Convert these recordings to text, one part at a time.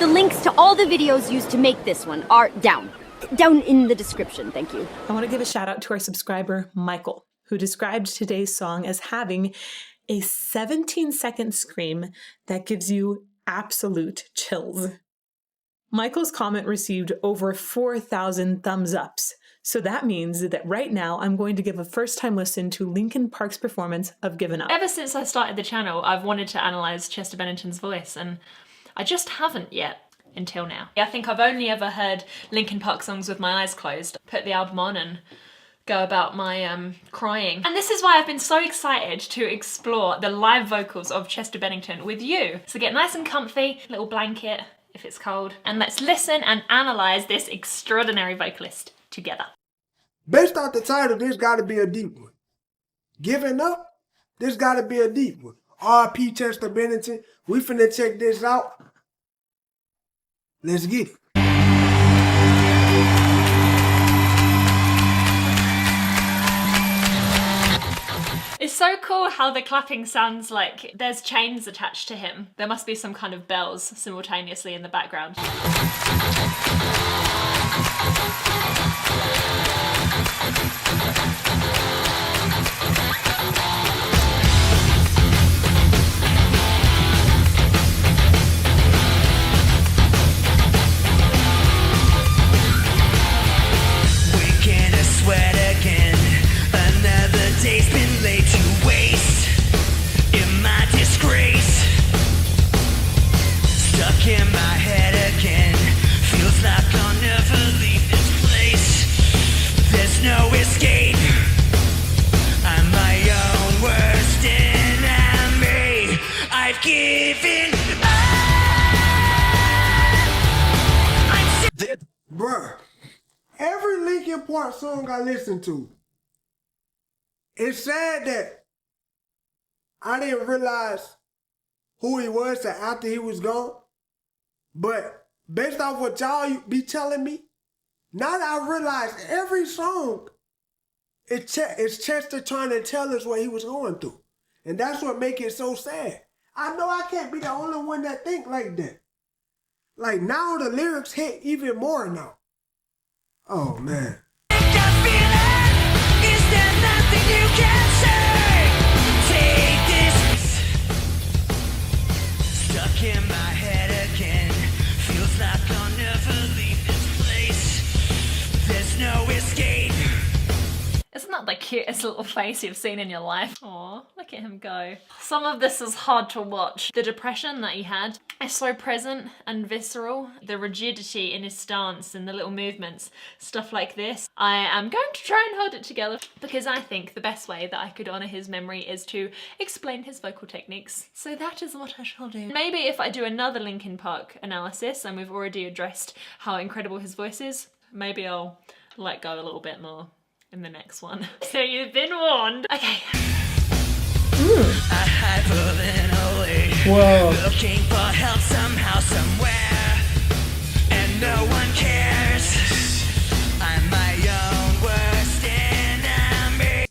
The links to all the videos used to make this one are down in the description, thank you. I want to give a shout out to our subscriber, Michael, who described today's song as having a 17-second scream that gives you absolute chills. Michael's comment received over 4,000 thumbs ups. So that means that right now I'm going to give a first-time listen to Linkin Park's performance of Given Up. Ever since I started the channel, I've wanted to analyse Chester Bennington's voice, and I just haven't yet. Until now. I think I've only ever heard Linkin Park songs with my eyes closed. Put the album on and go about my crying. And this is why I've been so excited to explore the live vocals of Chester Bennington with you. So get nice and comfy, little blanket if it's cold, and let's listen and analyse this extraordinary vocalist together. Based off the title, this gotta be a deep one. Giving Up, this gotta be a deep one. R.P. Chester Bennington, we finna check this out. Let's get it. It's so cool how the clapping sounds like there's chains attached to him. There must be some kind of bells simultaneously in the background. Bruh, every Linkin Park song I listen to, it's sad that I didn't realize who he was till after he was gone. But based off what y'all be telling me, now that I realize every song, it's Chester trying to tell us what he was going through. And that's what makes it so sad. I know I can't be the only one that think like that. Like now the lyrics hit even more now. Oh man. In my head again, feels like I'll never leave this place. There's no escape. Isn't that the cutest little face you've seen in your life? Aw, look at him go. Some of this is hard to watch. The depression that he had is so present and visceral. The rigidity in his stance and the little movements, stuff like this. I am going to try and hold it together because I think the best way that I could honour his memory is to explain his vocal techniques. So that is what I shall do. Maybe if I do another Linkin Park analysis and we've already addressed how incredible his voice is, maybe I'll let go a little bit more in the next one. So you've been warned. Okay. Whoa. Looking for help somehow, somewhere, and no one cares. I'm my own worst enemy.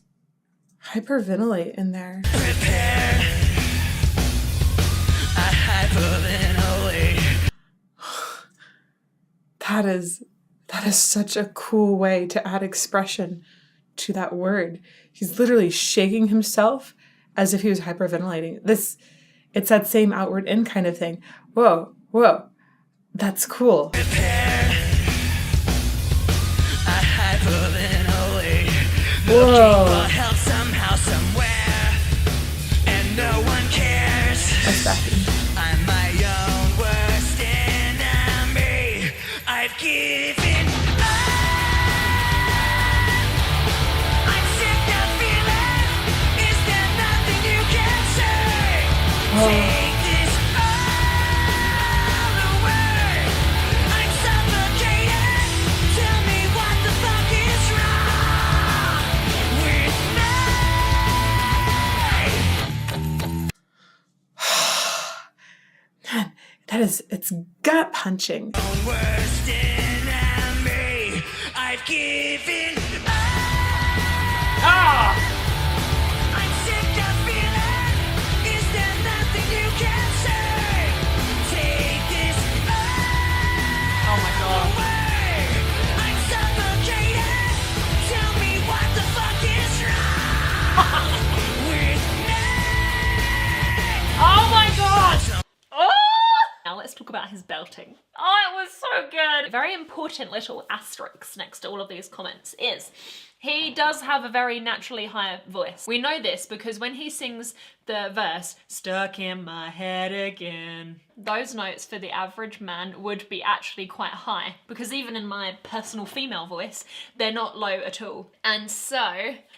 Hyperventilate in there. Prepare. I hyperventilate. That is such a cool way to add expression to that word. He's literally shaking himself as if he was hyperventilating. It's that same outward in kind of thing. Whoa, whoa, that's cool. Prepare. I hyperventilate. Whoa. Looking for help somehow, somewhere, and no one cares. That's backing. I'm my own worst enemy. I've given up. I'm sick of feeling. Is there nothing you can say? Take this all away. I'm suffocating. Tell me what the fuck is wrong with me. Man, it's gut punching. Worst enemy. I've given up. I'm sick of feeling. Is there nothing you can say? Take this all about his belting. Oh, it was so good. Very important little asterisk next to all of these comments is he does have a very naturally high voice. We know this because when he sings the verse, stuck in my head again, those notes for the average man would be actually quite high, because even in my personal female voice, they're not low at all. And so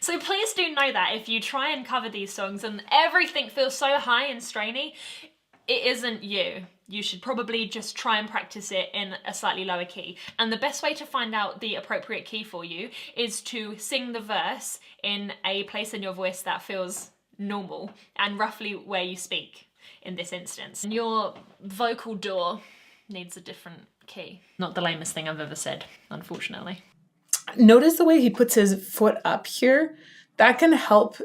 please do know that if you try and cover these songs and everything feels so high and strainy, it isn't you. You should probably just try and practice it in a slightly lower key. And the best way to find out the appropriate key for you is to sing the verse in a place in your voice that feels normal and roughly where you speak in this instance. And your vocal door needs a different key. Not the lamest thing I've ever said, unfortunately. Notice the way he puts his foot up here. That can help,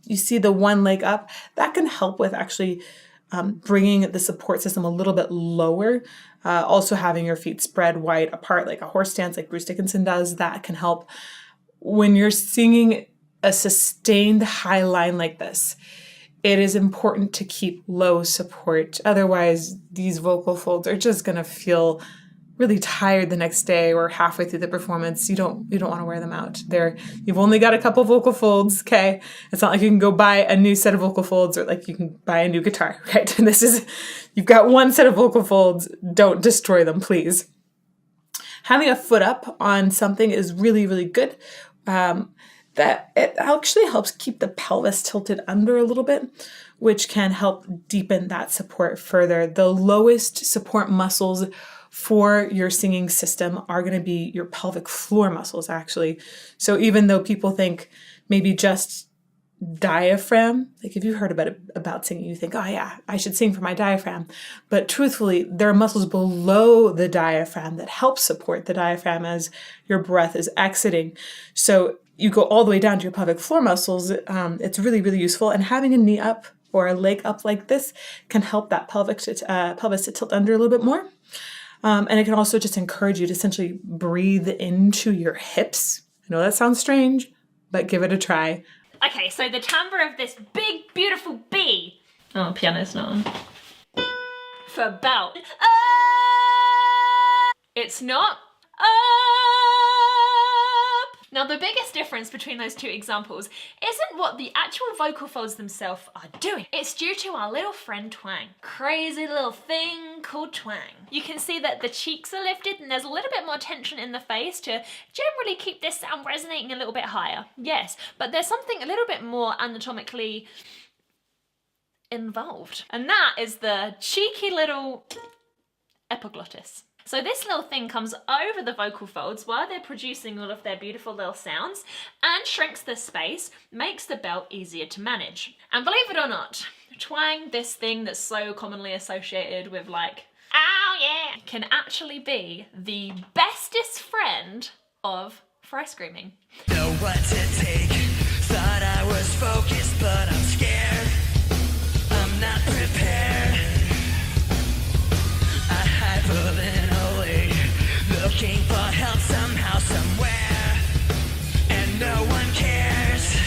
you see the one leg up, that can help with actually bringing the support system a little bit lower. Also having your feet spread wide apart like a horse stance like Bruce Dickinson does, that can help. When you're singing a sustained high line like this, it is important to keep low support. Otherwise, these vocal folds are just going to feel really tired the next day or halfway through the performance. You don't want to wear them out. You've only got a couple vocal folds, okay? It's not like you can go buy a new set of vocal folds or like you can buy a new guitar, right? You've got one set of vocal folds. Don't destroy them, please. Having a foot up on something is really, really good. That it actually helps keep the pelvis tilted under a little bit, which can help deepen that support further. The lowest support muscles for your singing system are going to be your pelvic floor muscles, actually. So even though people think maybe just diaphragm, like if you've heard about singing, you think, oh yeah, I should sing for my diaphragm. But truthfully, there are muscles below the diaphragm that help support the diaphragm as your breath is exiting. So you go all the way down to your pelvic floor muscles. It's really, really useful. And having a knee up or a leg up like this can help that pelvis to tilt under a little bit more. And it can also just encourage you to essentially breathe into your hips. I know that sounds strange, but give it a try. Okay, so the timbre of this big, beautiful B. Oh, piano's not on. For belt. It's not up. Now, the biggest difference between those two examples isn't what the actual vocal folds themselves are doing. It's due to our little friend twang. Crazy little thing called twang. You can see that the cheeks are lifted and there's a little bit more tension in the face to generally keep this sound resonating a little bit higher. Yes, but there's something a little bit more anatomically involved. And that is the cheeky little epiglottis. So this little thing comes over the vocal folds while they're producing all of their beautiful little sounds and shrinks the space, makes the belt easier to manage. And believe it or not, twang, this thing that's so commonly associated with like, oh yeah, can actually be the bestest friend of fry screaming. Know what to take, thought I was focused, but I'm scared. I'm not prepared. I hyperventilate, looking for help somehow, somewhere, and no one cares.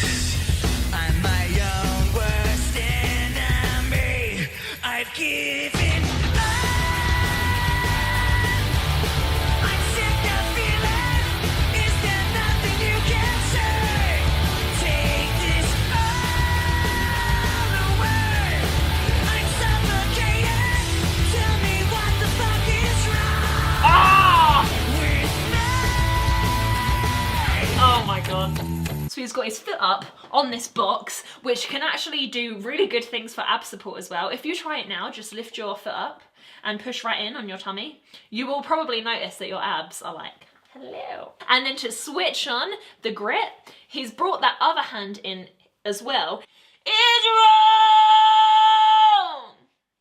I'm my own worst enemy. I've given up. I'm sick of feeling. Is there nothing you can say? Take this all away. I'm suffocating. Tell me what the fuck is wrong with me. Oh my god. So he's got his foot up on this box, which can actually do really good things for ab support as well. If you try it now, just lift your foot up and push right in on your tummy. You will probably notice that your abs are like, hello. And then to switch on the grip, he's brought that other hand in as well. Is wrong!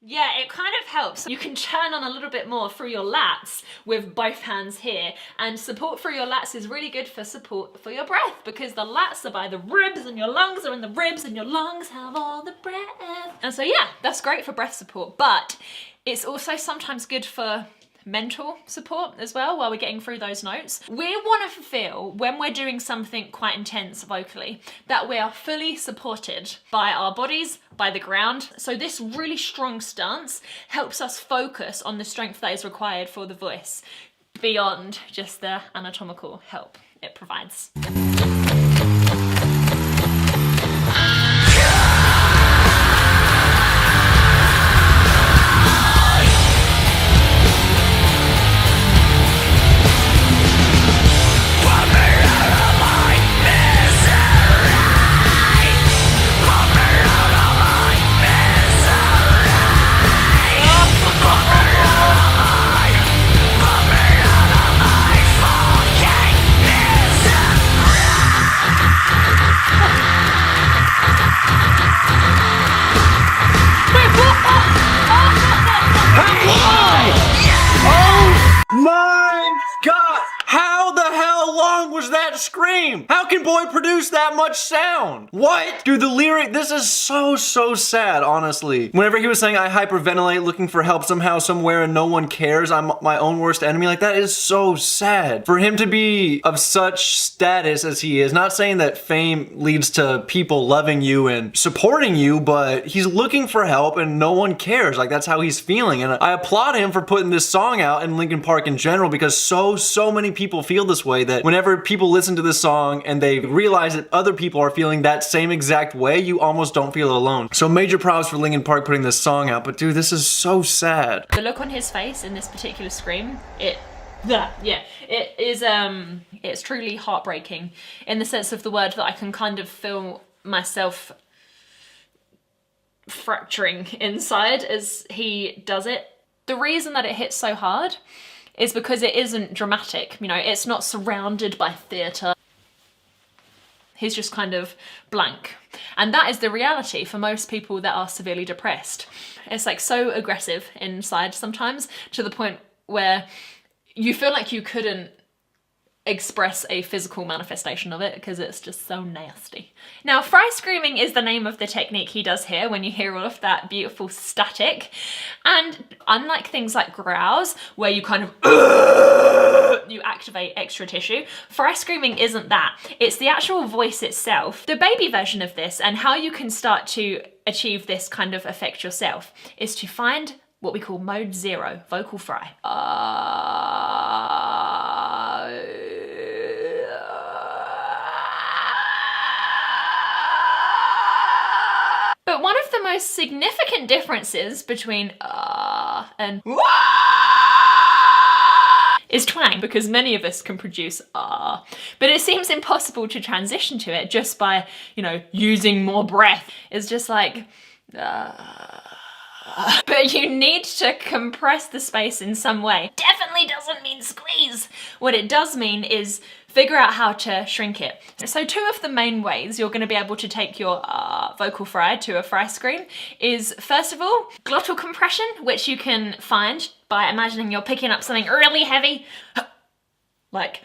Yeah, it kind of helps. You can turn on a little bit more through your lats with both hands here, and support through your lats is really good for support for your breath because the lats are by the ribs and your lungs are in the ribs and your lungs have all the breath. And so yeah, that's great for breath support, but it's also sometimes good for mental support as well while we're getting through those notes. We want to feel, when we're doing something quite intense vocally, that we are fully supported by our bodies, by the ground. So this really strong stance helps us focus on the strength that is required for the voice, beyond just the anatomical help it provides. My God! How the hell long was that scream? How can Boy produce that much sound? What? Dude, the lyric, this is so sad, honestly. Whenever he was saying, I hyperventilate looking for help somehow, somewhere, and no one cares, I'm my own worst enemy, like that is so sad. For him to be of such status as he is, not saying that fame leads to people loving you and supporting you, but he's looking for help and no one cares. Like that's how he's feeling. And I applaud him for putting this song out and Linkin Park in general, because so many people feel this way, that whenever people listen to this song and they realize that other people are feeling that same exact way, you almost don't feel alone. So major props for Linkin Park putting this song out, but dude, this is so sad. The look on his face in this particular scream, it is it's truly heartbreaking in the sense of the word, that I can kind of feel myself fracturing inside as he does it. The reason that it hits so hard is because it isn't dramatic, you know, it's not surrounded by theatre. He's just kind of blank. And that is the reality for most people that are severely depressed. It's like so aggressive inside sometimes, to the point where you feel like you couldn't express a physical manifestation of it because it's just so nasty. Now, fry screaming is the name of the technique he does here when you hear all of that beautiful static. And unlike things like growls, where you kind of you activate extra tissue, fry screaming isn't that. It's the actual voice itself. The baby version of this, and how you can start to achieve this kind of effect yourself, is to find what we call mode 0, vocal fry. But one of the most significant differences between and is twang, because many of us can produce but it seems impossible to transition to it just by, you know, using more breath. It's just like but you need to compress the space in some way. Definitely doesn't mean squeeze. What it does mean is figure out how to shrink it. So two of the main ways you're going to be able to take your vocal fry to a fry scream is, first of all, glottal compression, which you can find by imagining you're picking up something really heavy, like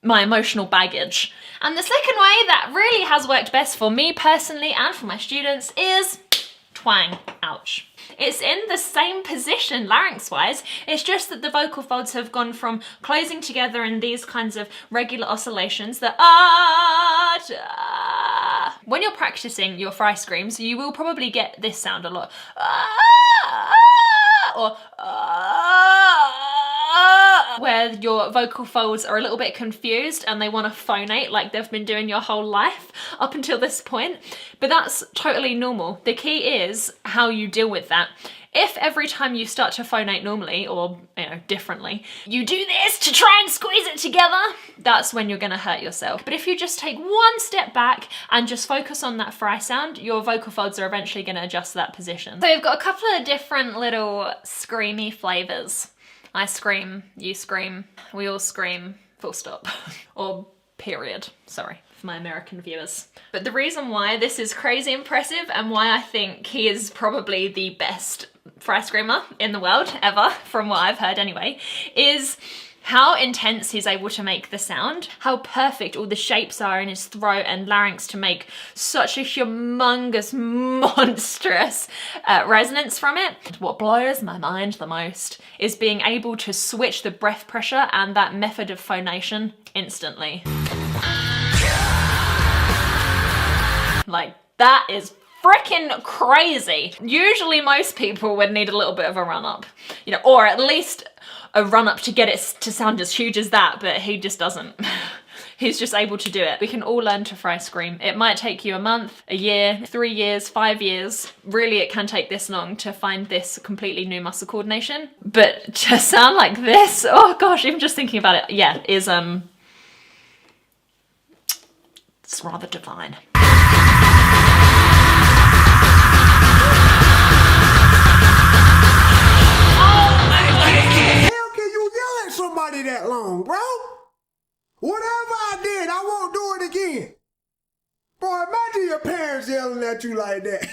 my emotional baggage. And the second way that really has worked best for me personally and for my students is twang. Ouch. It's in the same position larynx-wise, it's just that the vocal folds have gone from closing together in these kinds of regular oscillations, the When you're practicing your fry screams, you will probably get this sound a lot. Or where your vocal folds are a little bit confused and they want to phonate like they've been doing your whole life up until this point. But that's totally normal. The key is how you deal with that. If every time you start to phonate normally, or you know, differently, you do this to try and squeeze it together, that's when you're gonna hurt yourself. But if you just take one step back and just focus on that fry sound, your vocal folds are eventually gonna adjust to that position. So we've got a couple of different little screamy flavors. I scream, you scream, we all scream, full stop. Or period, sorry for my American viewers. But the reason why this is crazy impressive and why I think he is probably the best fry screamer in the world ever, from what I've heard anyway, is How intense he's able to make the sound, how perfect all the shapes are in his throat and larynx to make such a humongous, monstrous resonance from it. What blows my mind the most is being able to switch the breath pressure and that method of phonation instantly. Like, that is freaking crazy. Usually most people would need a little bit of a run up, you know, or at least a run up to get it to sound as huge as that, but he just doesn't. He's just able to do it. We can all learn to fry scream. It might take you a month, a year, 3 years, 5 years. Really, it can take this long to find this completely new muscle coordination. But to sound like this, oh gosh, even just thinking about it, yeah, is it's rather divine. Somebody that long, bro. Whatever I did, I won't do it again. Boy, imagine your parents yelling at you like that.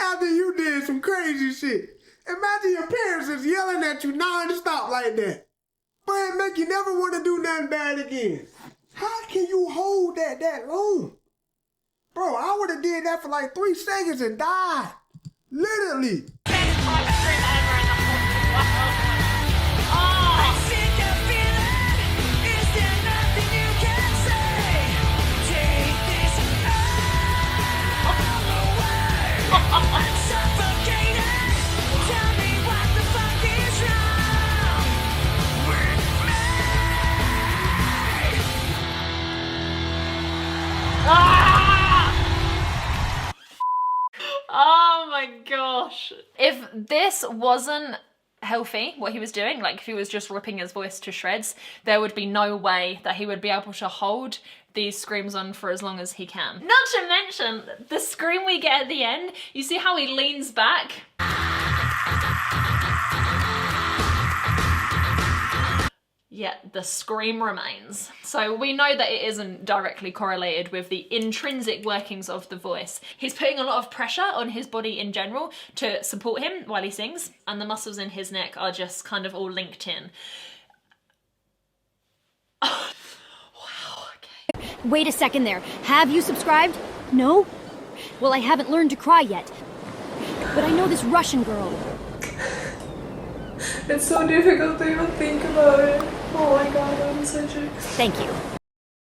After you did some crazy shit. Imagine your parents is yelling at you non-stop like that. Boy, it make you never want to do nothing bad again. How can you hold that long? Bro, I would have did that for like 3 seconds and died. Literally. Oh my gosh. If this wasn't healthy, what he was doing, like if he was just ripping his voice to shreds, there would be no way that he would be able to hold these screams on for as long as he can. Not to mention, the scream we get at the end, you see how he leans back? Yet the scream remains. So we know that it isn't directly correlated with the intrinsic workings of the voice. He's putting a lot of pressure on his body in general to support him while he sings, and the muscles in his neck are just kind of all linked in. Oh, wow, okay. Wait a second there. Have you subscribed? No? Well, I haven't learned to cry yet. But I know this Russian girl. It's so difficult to even think about it. Oh my god, I'm such a... Thank you.